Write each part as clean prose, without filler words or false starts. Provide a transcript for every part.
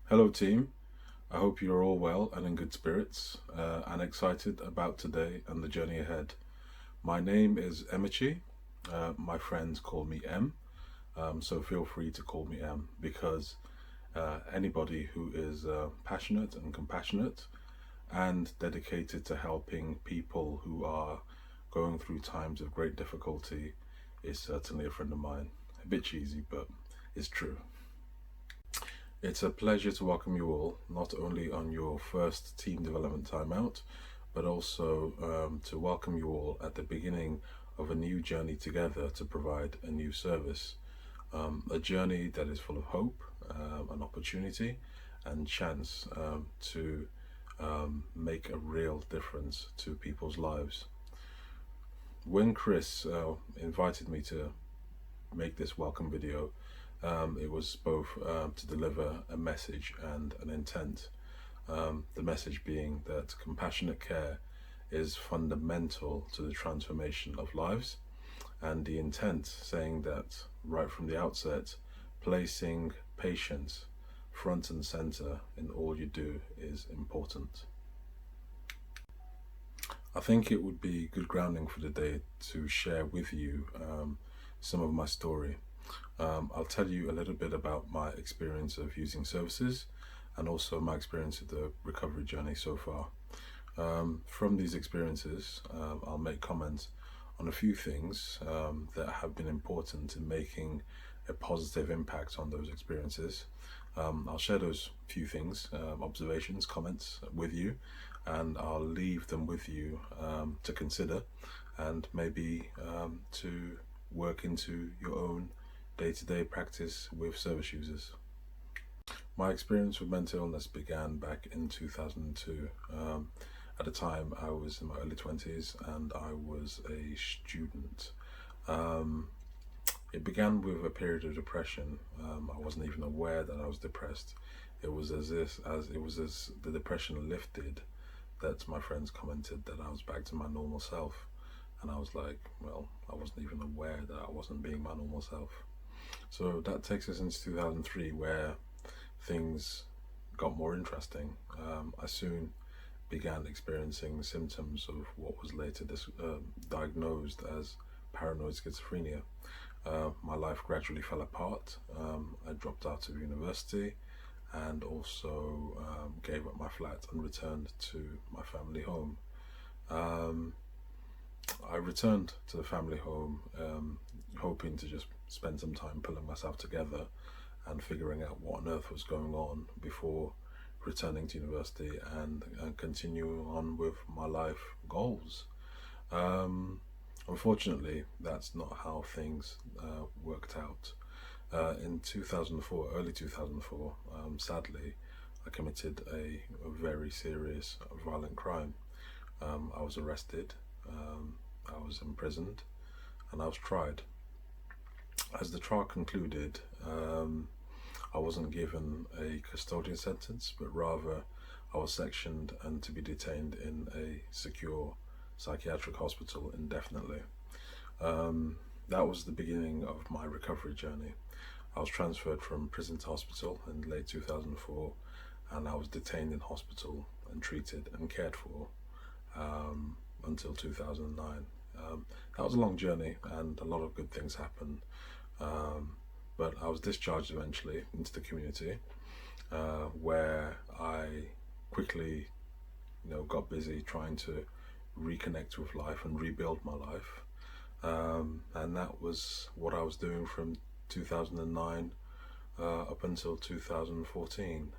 Hello, team. I hope you're all well and in good spirits and excited about today and the journey ahead. My name is Emichi. My friends call me M, so feel free to call me M because anybody who is passionate and compassionate and dedicated to helping people who are going through times of great difficulty is certainly a friend of mine. A bit cheesy, but it's true. It's a pleasure to welcome you all, not only on your first team development timeout, but also to welcome you all at the beginning of a new journey together to provide a new service. A journey that is full of hope, and opportunity, and chance to make a real difference to people's lives. When Chris invited me to make this welcome video, it was both to deliver a message and an intent. The message being that compassionate care is fundamental to the transformation of lives, and the intent saying that right from the outset, placing patients front and center in all you do is important. I think it would be good grounding for the day to share with you some of my story. I'll tell you a little bit about my experience of using services and also my experience of the recovery journey so far. From these experiences, I'll make comments on a few things that have been important in making a positive impact on those experiences. I'll share those few things, observations, comments with you, and I'll leave them with you to consider and maybe to work into your own day-to-day practice with service users. My experience with mental illness began back in 2002. At the time, I was in my early 20s and I was a student. It began with a period of depression. I wasn't even aware that I was depressed. It was as the depression lifted that my friends commented that I was back to my normal self. And I was like, well, I wasn't even aware that I wasn't being my normal self. So that takes us into 2003, where things got more interesting. I soon began experiencing symptoms of what was later diagnosed as paranoid schizophrenia. My life gradually fell apart. I dropped out of university and also gave up my flat and returned to my family home. I returned to the family home hoping to just spend some time pulling myself together and figuring out what on earth was going on before returning to university and continuing on with my life goals. Unfortunately, that's not how things worked out. In 2004, early 2004, sadly, I committed a very serious violent crime. I was arrested, I was imprisoned, and I was tried. As the trial concluded, I wasn't given a custodial sentence, but rather I was sectioned and to be detained in a secure psychiatric hospital indefinitely. That was the beginning of my recovery journey. I was transferred from prison to hospital in late 2004, and I was detained in hospital and treated and cared for until 2009. That was a long journey and a lot of good things happened. But I was discharged eventually into the community, where I quickly, got busy trying to reconnect with life and rebuild my life. And that was what I was doing from 2009 up until 2014,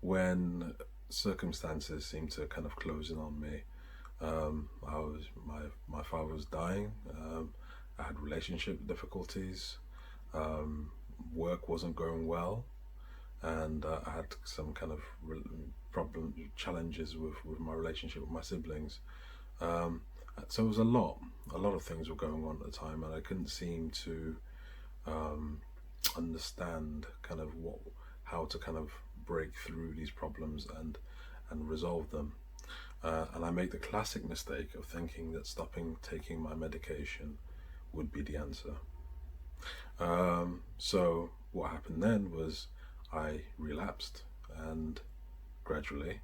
when circumstances seemed to kind of close in on me. My father was dying. I had relationship difficulties. Work wasn't going well, and I had some kind of challenges with my relationship with my siblings. So it was a lot of things were going on at the time, and I couldn't seem to understand kind of how to kind of break through these problems and resolve them. And I made the classic mistake of thinking that stopping taking my medication would be the answer. So what happened then was I relapsed and gradually,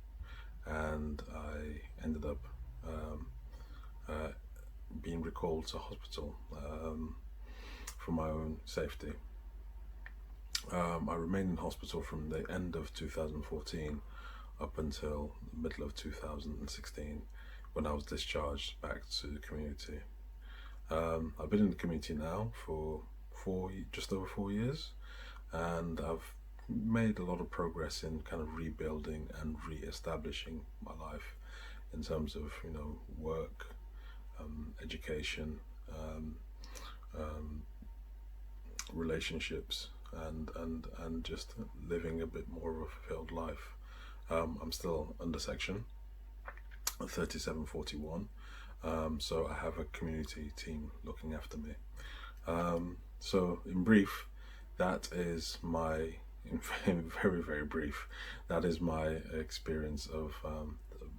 and I ended up um, uh, being recalled to hospital for my own safety. I remained in hospital from the end of 2014 up until the middle of 2016 when I was discharged back to the community. I've been in the community now for just over 4 years, and I've made a lot of progress in kind of rebuilding and re-establishing my life in terms of work, education, um, um, relationships, and just living a bit more of a fulfilled life. I'm still under section 3741, so I have a community team looking after me. So in brief, that is my, in very, very brief, that is my experience of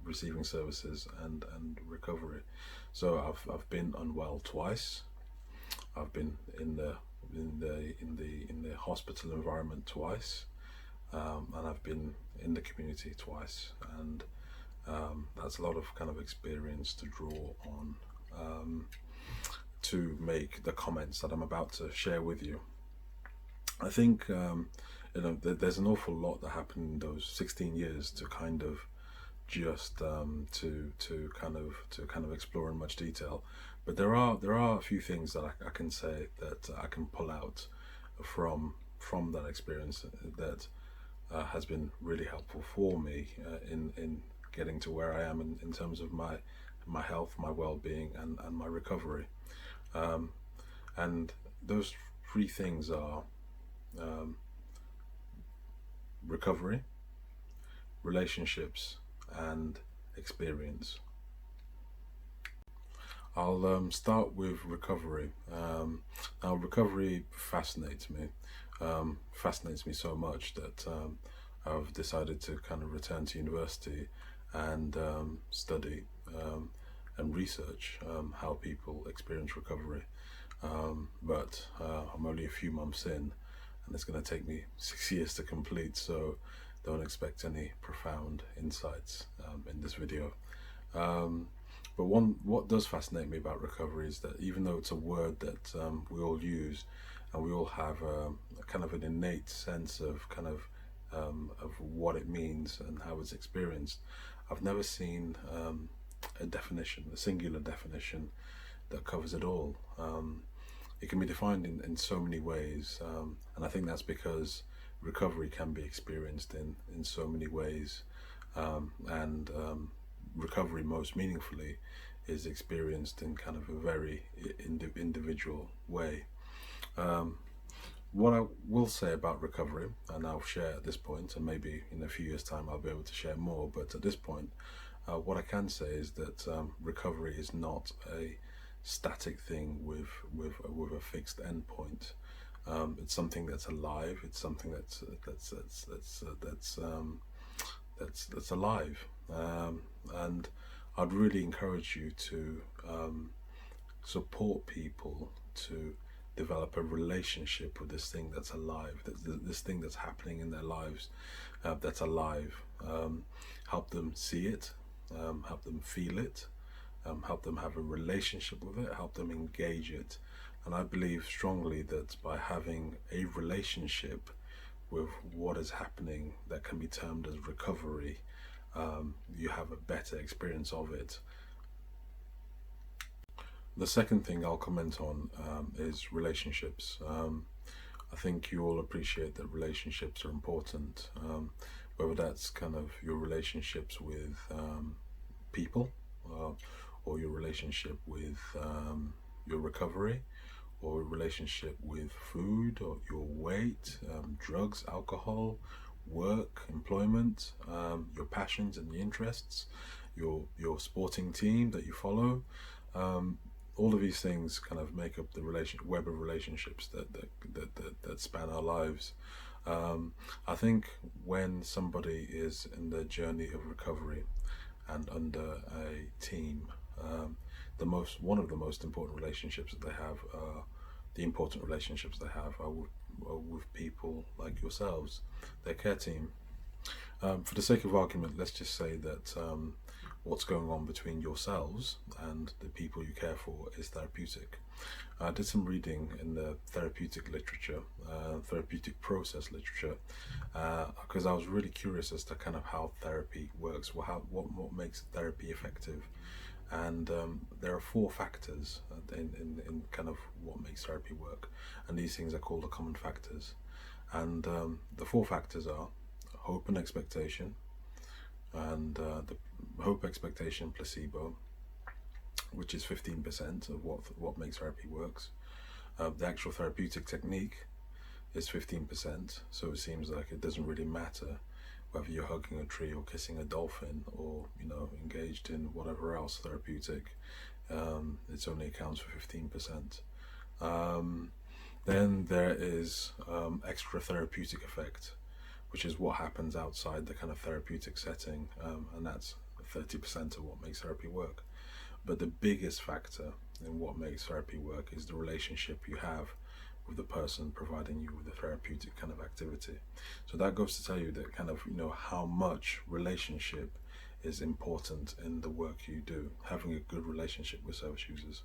receiving services and recovery. So I've been unwell twice. I've been in the hospital environment twice, and I've been in the community twice, and that's a lot of kind of experience to draw on to make the comments that I'm about to share with you. I think there's an awful lot that happened in those 16 years to kind of just to kind of explore in much detail. But there are a few things that I can say that I can pull out from that experience that has been really helpful for me in getting to where I am in terms of my health, my well-being, and my recovery. And those three things are recovery, relationships, and experience. I'll start with recovery. Now, recovery fascinates me so much that I've decided to kind of return to university and study and research how people experience recovery. But I'm only a few months in, and it's going to take me 6 years to complete, so don't expect any profound insights in this video. But what does fascinate me about recovery is that even though it's a word that we all use, and we all have a kind of an innate sense of of what it means and how it's experienced, I've never seen a definition, a singular definition that covers it all. It can be defined in so many ways, and I think that's because recovery can be experienced in so many ways, and recovery most meaningfully is experienced in kind of a very individual way. What I will say about recovery, and I'll share at this point, and maybe in a few years' time I'll be able to share more, but at this point, what I can say is that recovery is not a static thing with a fixed endpoint. It's something that's alive. It's something that's alive, and I'd really encourage you to support people to develop a relationship with this thing that's alive, this thing that's happening in their lives, that's alive. Help them see it, help them feel it, help them have a relationship with it, help them engage it. And I believe strongly that by having a relationship with what is happening that can be termed as recovery, you have a better experience of it. The second thing I'll comment on is relationships. I think you all appreciate that relationships are important, whether that's kind of your relationships with people, or your relationship with your recovery, or relationship with food, or your weight, drugs, alcohol, work, employment, your passions and your interests, your sporting team that you follow. All of these things kind of make up the web of relationships that span our lives. I think when somebody is in the journey of recovery and under a team, one of the most important relationships that they have are the important relationships they have are with people like yourselves, their care team. For the sake of argument, let's just say that what's going on between yourselves and the people you care for is therapeutic. I did some reading in the therapeutic literature, therapeutic process literature, because I was really curious as to kind of how therapy works, what makes therapy effective. And there are four factors in kind of what makes therapy work, and these things are called the common factors. And the four factors are hope and expectation, and the hope, expectation, placebo, which is 15% of what makes therapy works. The actual therapeutic technique is 15%, so it seems like it doesn't really matter whether you're hugging a tree or kissing a dolphin or engaged in whatever else therapeutic. It only accounts for 15%. Then there is extra therapeutic effect, which is what happens outside the kind of therapeutic setting, and that's 30% of what makes therapy work. But the biggest factor in what makes therapy work is the relationship you have with the person providing you with the therapeutic kind of activity. So that goes to tell you that kind of how much relationship is important in the work you do, having a good relationship with service users.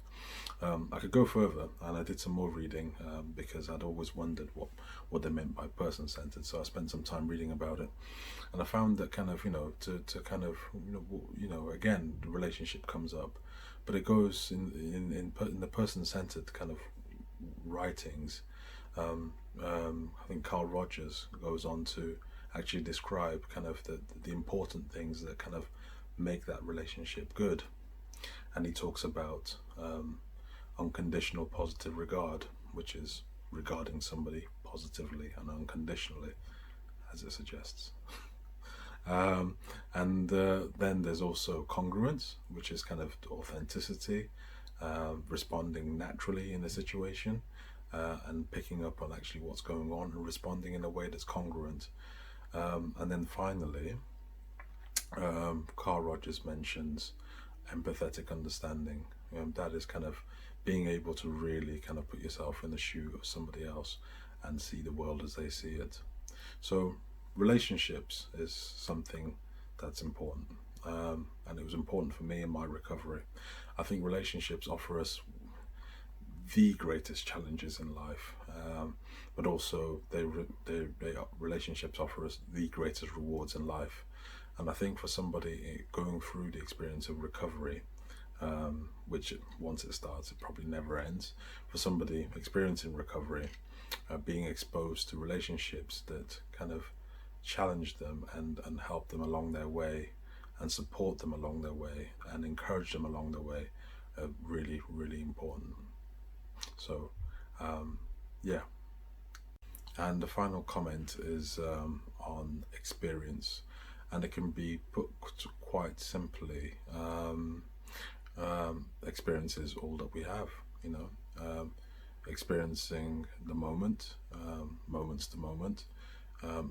I could go further, and I did some more reading because I'd always wondered what they meant by person-centered. So I spent some time reading about it, and I found that kind of to kind of again, the relationship comes up, but it goes in the person-centered kind of writings. I think Carl Rogers goes on to actually describe kind of the important things that kind of make that relationship good, and he talks about unconditional positive regard, which is regarding somebody positively and unconditionally, as it suggests. And then there's also congruence, which is kind of authenticity, responding naturally in a situation, and picking up on actually what's going on and responding in a way that's congruent. And then finally, Carl Rogers mentions empathetic understanding. That is kind of being able to really kind of put yourself in the shoe of somebody else and see the world as they see it. So relationships is something that's important, and it was important for me in my recovery. I think relationships offer us the greatest challenges in life, but also relationships offer us the greatest rewards in life. And I think for somebody going through the experience of recovery, which once it starts, it probably never ends. For somebody experiencing recovery, being exposed to relationships that kind of challenge them and help them along their way and support them along their way and encourage them along their way are really, really important. So, yeah. And the final comment is on experience, and it can be put quite simply. Experience is all that we have, experiencing the moment, moments to moment,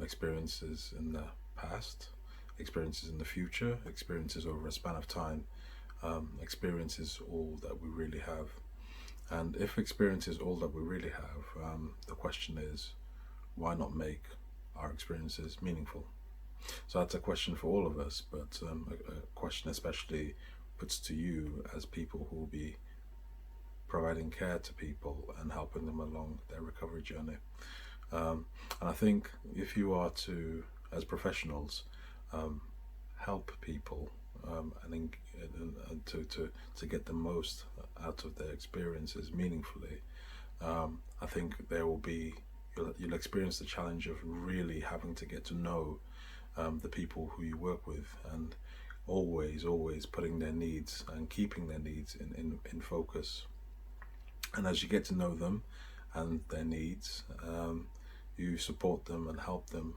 experiences in the past, experiences in the future, experiences over a span of time. Experience is all that we really have. And if experience is all that we really have, the question is, why not make our experiences meaningful? So that's a question for all of us, but a question especially puts to you as people who will be providing care to people and helping them along their recovery journey. And I think if you are to, as professionals, help people and to get the most out of their experiences meaningfully, I think there will be you'll experience the challenge of really having to get to know the people who you work with, and always putting their needs and keeping their needs in focus. And as you get to know them and their needs, you support them and help them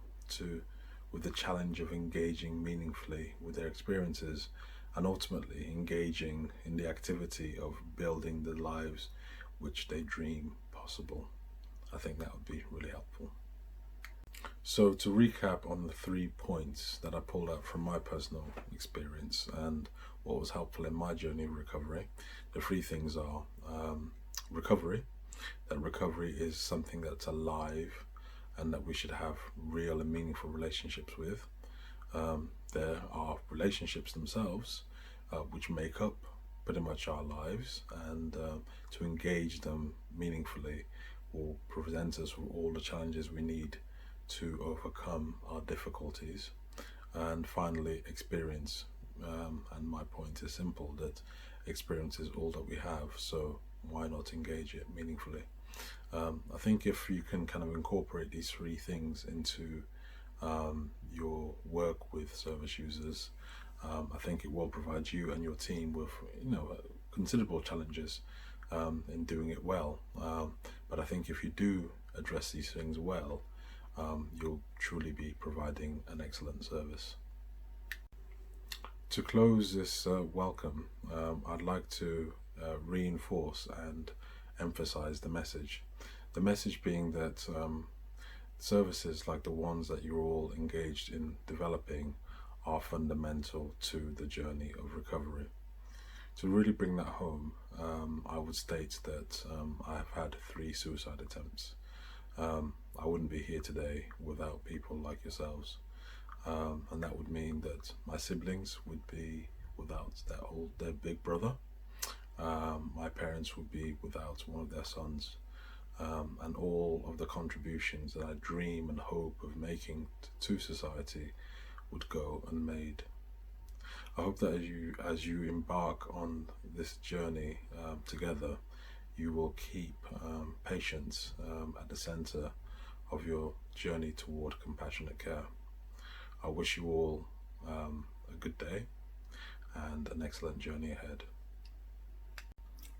with the challenge of engaging meaningfully with their experiences, and ultimately engaging in the activity of building the lives which they dream possible. I think that would be really helpful. So to recap on the 3 points that I pulled out from my personal experience and what was helpful in my journey of recovery, the 3 things are recovery, that recovery is something that's alive and that we should have real and meaningful relationships with. There are relationships themselves which make up pretty much our lives, and to engage them meaningfully will present us with all the challenges we need to overcome our difficulties. And finally, experience. And my point is simple, that experience is all that we have, so why not engage it meaningfully? I think if you can kind of incorporate these three things into your work with service users, I think it will provide you and your team with considerable challenges in doing it well. But I think if you do address these things well, you'll truly be providing an excellent service. To close this welcome, I'd like to reinforce and emphasize the message. The message being that services like the ones that you're all engaged in developing are fundamental to the journey of recovery. To really bring that home, I would state that I have had 3 suicide attempts. I wouldn't be here today without people like yourselves. And that would mean that my siblings would be without their big brother. My parents would be without one of their sons. And all of the contributions that I dream and hope of making to society would go unmade. I hope that as you embark on this journey together, you will keep patience at the center of your journey toward compassionate care. I wish you all a good day and an excellent journey ahead.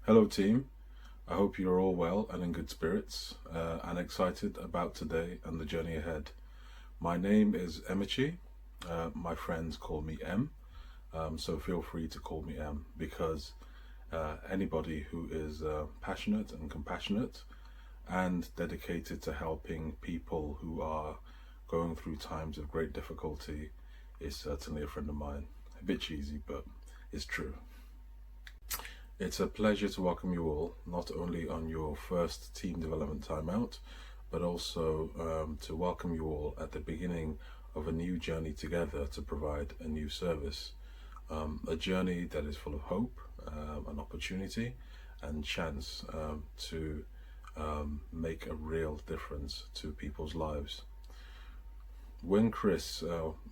Hello team, I hope you're all well and in good spirits and excited about today and the journey ahead. My name is Emichi. My friends call me M, so feel free to call me M, because anybody who is passionate and compassionate and dedicated to helping people who are going through times of great difficulty is certainly a friend of mine. A bit cheesy, but it's true. It's a pleasure to welcome you all, not only on your first team development timeout, but also to welcome you all at the beginning of a new journey together to provide a new service. A journey that is full of hope, an opportunity and chance to make a real difference to people's lives. When Chris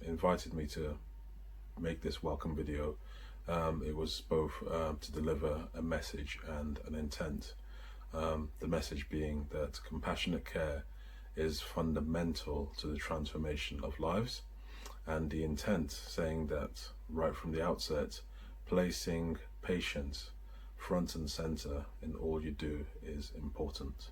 invited me to make this welcome video, it was both to deliver a message and an intent. The message being that compassionate care is fundamental to the transformation of lives, and the intent saying that right from the outset, placing patients front and center in all you do is important.